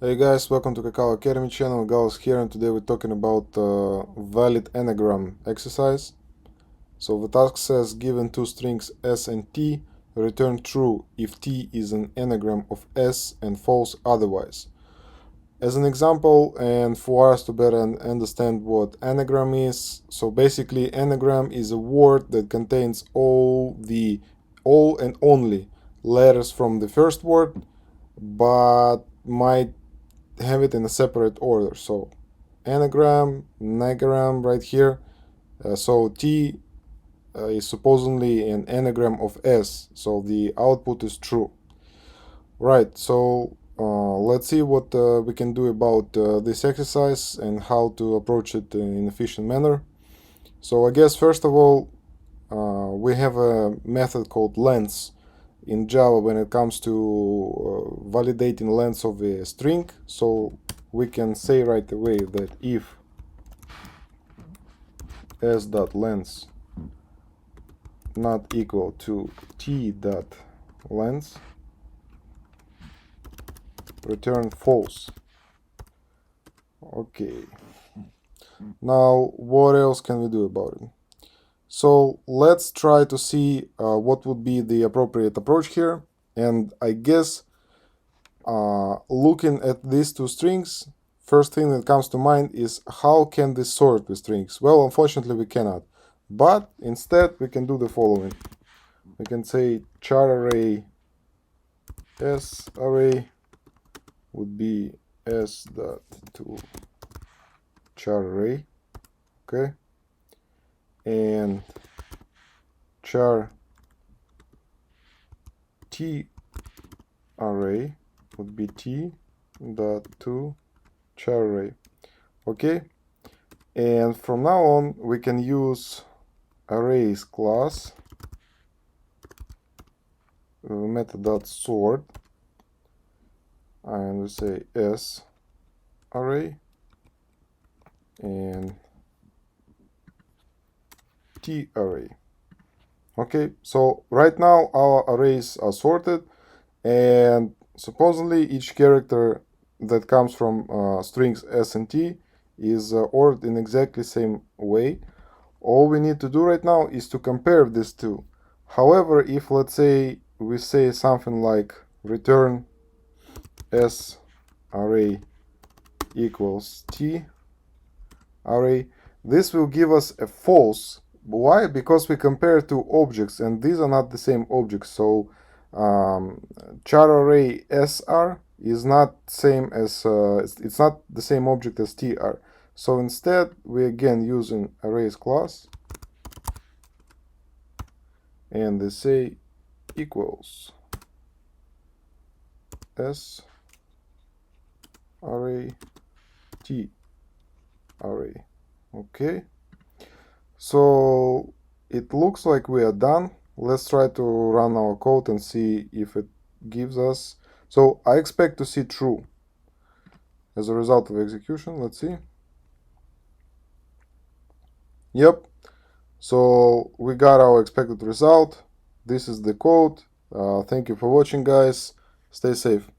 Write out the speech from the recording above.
Hey guys, welcome to Kakao Academy channel. Gauss here, and today we're talking about valid anagram exercise. So the task says given two strings s and t, return true if t is an anagram of s and false otherwise. As an example, and for us to better understand what anagram is, so basically anagram is a word that contains all and only letters from the first word, but might have it in a separate order. So anagram, nagaram right here. So T is supposedly an anagram of S, so the output is true. Right, so let's see what we can do about this exercise and how to approach it in an efficient manner. So I guess first of all, we have a method called length in Java when it comes to validating length of a string. So we can say right away that if s.length not equal to t.length, return false. Okay. Now, what else can we do about it? So let's try to see what would be the appropriate approach here. And I guess looking at these two strings, first thing that comes to mind is how can this sort with strings? Well, unfortunately we cannot. But instead we can do the following. We can say char array s array would be s dot to char array, okay, and char t array would be t dot to char array, okay. And from now on we can use arrays class method dot sort, and we say s array and t array. Okay, so right now our arrays are sorted, and supposedly each character that comes from strings s and t is ordered in exactly same way. All we need to do right now is to compare these two. However, if let's say we say something like return s array equals t array, this will give us a false. Why? Because we compare two objects and these are not the same objects. So char array sr is not same as it's not the same object as tr. So instead we again using arrays class, and they say equals s array t array. Okay, so it looks like we are done. Let's try to run our code and see if it gives us. So I expect to see true as a result of execution. Let's see. Yep, so we got our expected result. This is the code. Thank you for watching, guys. Stay safe.